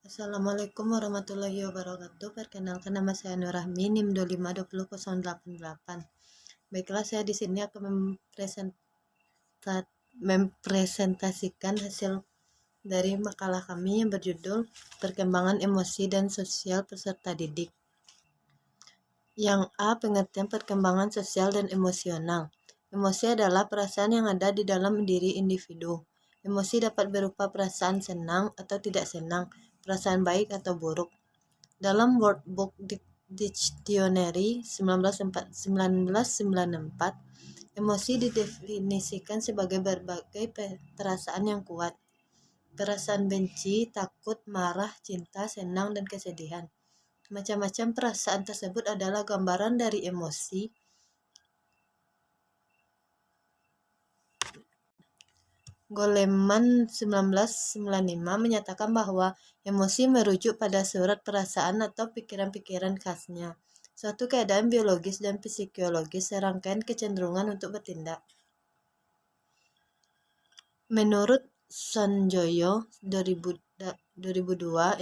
Assalamualaikum warahmatullahi wabarakatuh. Perkenalkan nama saya Nurrahmi, NIM 2520088. Baiklah, saya di sini akan mempresentasikan hasil dari makalah kami yang berjudul Perkembangan Emosi dan Sosial Peserta Didik. Yang A. Pengertian perkembangan sosial dan emosional. Emosi adalah perasaan yang ada di dalam diri individu. Emosi dapat berupa perasaan senang atau tidak senang, perasaan baik atau buruk. Dalam World Book Dictionary 1994, emosi didefinisikan sebagai berbagai perasaan yang kuat. Perasaan benci, takut, marah, cinta, senang, dan kesedihan. Macam-macam perasaan tersebut adalah gambaran dari emosi. Goleman 1995 menyatakan bahwa emosi merujuk pada surat perasaan atau pikiran-pikiran khasnya, suatu keadaan biologis dan psikologis serangkaian kecenderungan untuk bertindak. Menurut Sanjoyo 2002,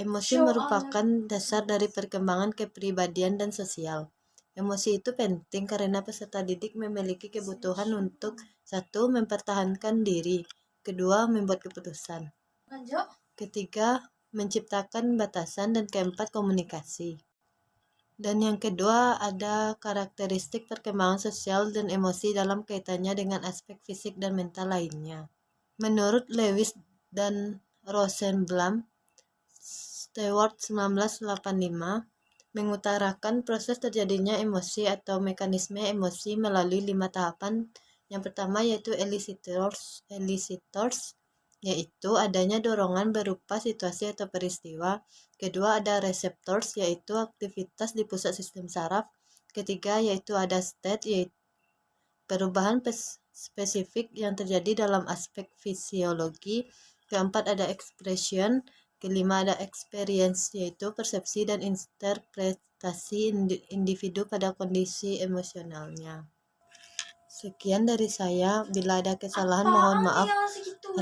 emosi merupakan dasar dari perkembangan kepribadian dan sosial. Emosi itu penting karena peserta didik memiliki kebutuhan untuk: 1. Mempertahankan diri, 2. Membuat keputusan, 3. Menciptakan batasan, dan 4. Komunikasi. Dan yang kedua, ada karakteristik perkembangan sosial dan emosi dalam kaitannya dengan aspek fisik dan mental lainnya. Menurut Lewis dan Rosenblum, Stewart 1985, mengutarakan proses terjadinya emosi atau mekanisme emosi melalui 5 tahapan. Yang pertama yaitu elicitators, yaitu adanya dorongan berupa situasi atau peristiwa. Kedua ada receptors, yaitu aktivitas di pusat sistem saraf. Ketiga yaitu ada state, yaitu perubahan spesifik yang terjadi dalam aspek fisiologi. Keempat ada expression. Kelima ada experience, yaitu persepsi dan interpretasi individu pada kondisi emosionalnya. Sekian dari saya. Bila ada kesalahan mohon maaf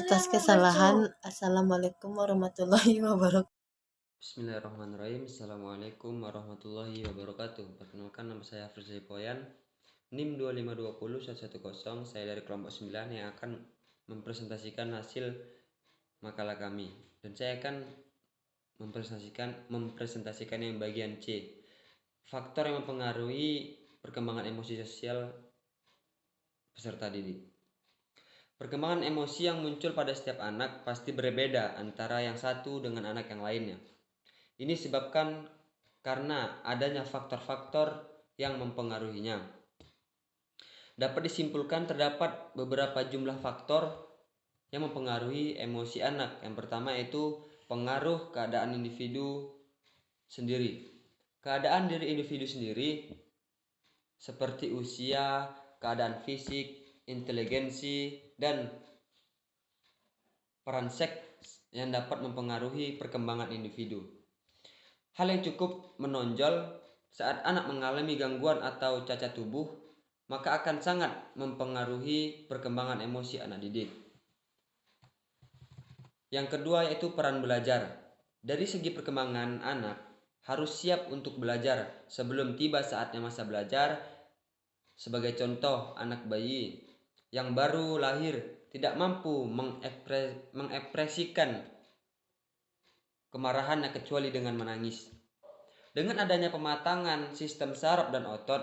atas kesalahan. Assalamualaikum warahmatullahi wabarakatuh. Bismillahirrahmanirrahim. Assalamualaikum warahmatullahi wabarakatuh. Perkenalkan, nama saya Firza Poyan, NIM 2520110. Saya dari kelompok 9 yang akan mempresentasikan hasil makalah kami. Dan saya akan mempresentasikan yang bagian C. Faktor yang mempengaruhi perkembangan emosi sosial peserta didik. Perkembangan emosi yang muncul pada setiap anak pasti berbeda antara yang satu dengan anak yang lainnya. Ini disebabkan karena adanya faktor-faktor yang mempengaruhinya. Dapat disimpulkan terdapat beberapa jumlah faktor yang mempengaruhi emosi anak. Yang pertama yaitu pengaruh keadaan individu sendiri. Keadaan diri individu sendiri seperti usia, keadaan fisik, inteligensi, dan peran seks yang dapat mempengaruhi perkembangan individu. Hal yang cukup menonjol saat anak mengalami gangguan atau cacat tubuh, maka akan sangat mempengaruhi perkembangan emosi anak didik. Yang kedua yaitu peran belajar. Dari segi perkembangan anak, harus siap untuk belajar sebelum tiba saatnya masa belajar. Sebagai contoh, anak bayi yang baru lahir tidak mampu mengekspresikan kemarahannya kecuali dengan menangis. Dengan adanya pematangan sistem saraf dan otot,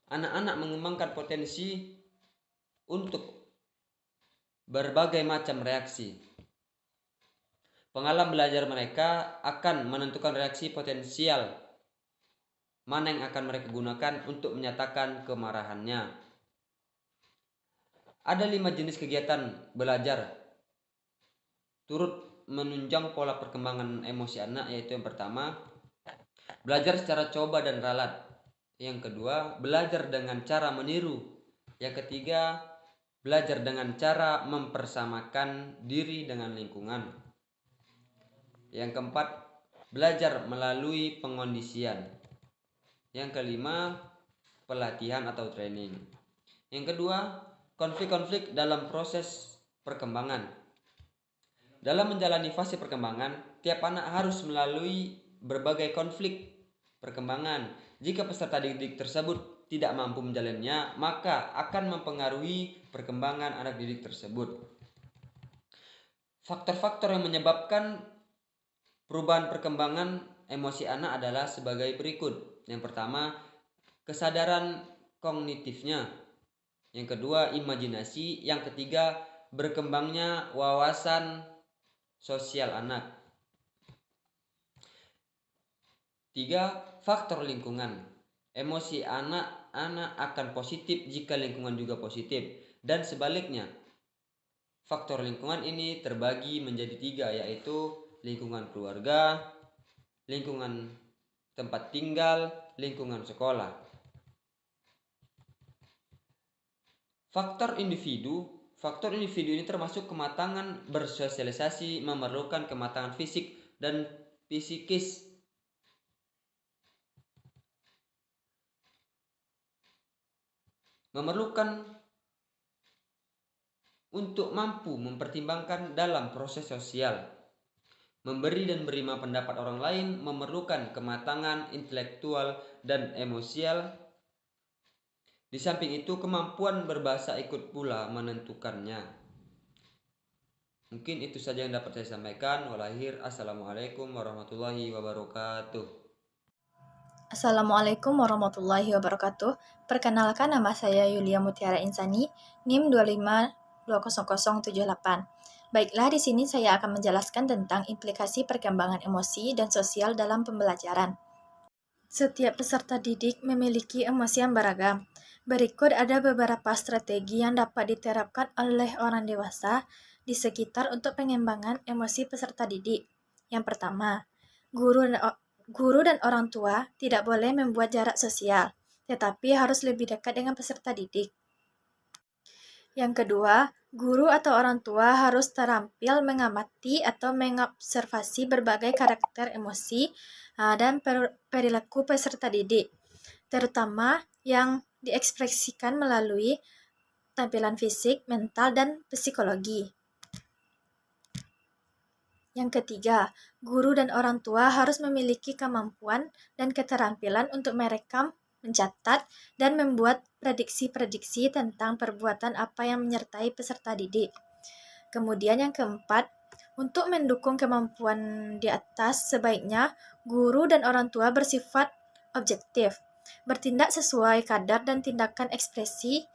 anak-anak mengembangkan potensi untuk berbagai macam reaksi. Pengalaman belajar mereka akan menentukan reaksi potensial mana yang akan mereka gunakan untuk menyatakan kemarahannya. Ada 5 jenis kegiatan belajar turut menunjang pola perkembangan emosi anak, yaitu yang pertama, belajar secara coba dan ralat. Yang kedua, belajar dengan cara meniru. Yang ketiga, belajar dengan cara mempersamakan diri dengan lingkungan. Yang keempat, belajar melalui pengondisian. Yang kelima, pelatihan atau training. Yang kedua, konflik-konflik dalam proses perkembangan. Dalam menjalani fase perkembangan, tiap anak harus melalui berbagai konflik perkembangan. Jika peserta didik tersebut tidak mampu menjalannya, maka akan mempengaruhi perkembangan anak didik tersebut. Faktor-faktor yang menyebabkan perubahan perkembangan emosi anak adalah sebagai berikut. Yang pertama, kesadaran kognitifnya. Yang kedua, imajinasi. Yang ketiga, berkembangnya wawasan sosial anak. 3. Faktor lingkungan. Emosi anak-anak akan positif jika lingkungan juga positif, dan sebaliknya. Faktor lingkungan ini terbagi menjadi 3, yaitu lingkungan keluarga, lingkungan tempat tinggal, lingkungan sekolah. Faktor individu ini termasuk kematangan bersosialisasi, memerlukan kematangan fisik dan psikis. Memerlukan untuk mampu mempertimbangkan dalam proses sosial. Memberi dan menerima pendapat orang lain memerlukan kematangan intelektual dan emosional. Di samping itu, kemampuan berbahasa ikut pula menentukannya. Mungkin itu saja yang dapat saya sampaikan. Walahir, assalamualaikum warahmatullahi wabarakatuh. Assalamualaikum warahmatullahi wabarakatuh. Perkenalkan, nama saya Yulia Mutiara Insani, NIM 2520078. Baiklah, di sini saya akan menjelaskan tentang implikasi perkembangan emosi dan sosial dalam pembelajaran. Setiap peserta didik memiliki emosi yang beragam. Berikut ada beberapa strategi yang dapat diterapkan oleh orang dewasa di sekitar untuk pengembangan emosi peserta didik. Yang pertama, guru dan orang tua tidak boleh membuat jarak sosial, tetapi harus lebih dekat dengan peserta didik. Yang kedua, guru atau orang tua harus terampil mengamati atau mengobservasi berbagai karakter emosi dan perilaku peserta didik, terutama yang diekspresikan melalui tampilan fisik, mental, dan psikologi. Yang ketiga, guru dan orang tua harus memiliki kemampuan dan keterampilan untuk merekam, mencatat, dan membuat prediksi-prediksi tentang perbuatan apa yang menyertai peserta didik. Kemudian yang keempat, untuk mendukung kemampuan di atas, sebaiknya guru dan orang tua bersifat objektif, bertindak sesuai kadar dan tindakan ekspresi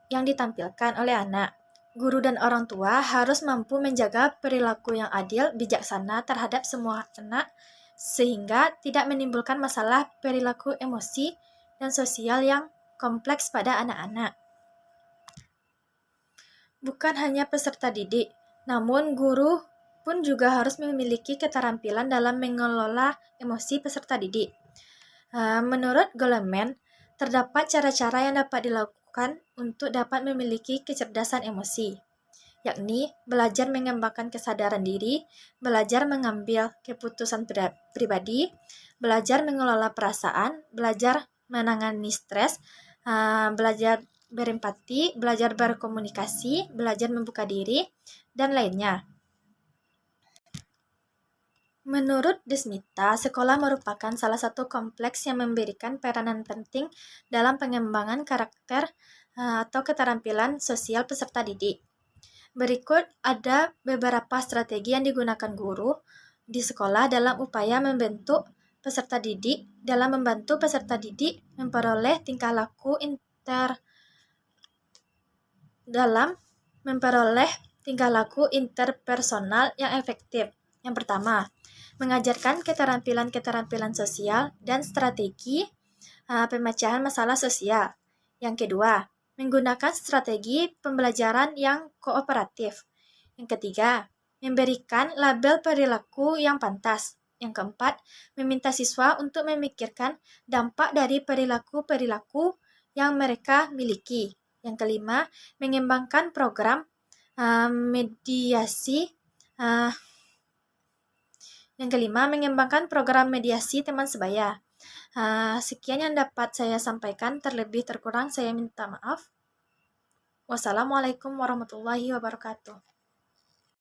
yang ditampilkan oleh anak. Guru dan orang tua harus mampu menjaga perilaku yang adil, bijaksana terhadap semua anak, sehingga tidak menimbulkan masalah perilaku emosi dan sosial yang kompleks pada anak-anak. Bukan hanya peserta didik, namun guru pun juga harus memiliki keterampilan dalam mengelola emosi peserta didik. Menurut Goleman, terdapat cara-cara yang dapat dilakukan untuk dapat memiliki kecerdasan emosi, yakni belajar mengembangkan kesadaran diri, belajar mengambil keputusan pribadi, belajar mengelola perasaan, belajar menangani stres, belajar berempati, belajar berkomunikasi, belajar membuka diri, dan lainnya. Menurut Desmita, sekolah merupakan salah satu kompleks yang memberikan peranan penting dalam pengembangan karakter atau keterampilan sosial peserta didik. Berikut ada beberapa strategi yang digunakan guru di sekolah dalam upaya membantu peserta didik memperoleh tingkah laku interpersonal yang efektif. Yang pertama, mengajarkan keterampilan-keterampilan sosial dan strategi pemecahan masalah sosial. Yang kedua, menggunakan strategi pembelajaran yang kooperatif. Yang ketiga, memberikan label perilaku yang pantas. Yang keempat, meminta siswa untuk memikirkan dampak dari perilaku-perilaku yang mereka miliki. Yang kelima, mengembangkan program mediasi teman sebaya. Sekian yang dapat saya sampaikan, terlebih terkurang saya minta maaf. Wassalamualaikum warahmatullahi wabarakatuh.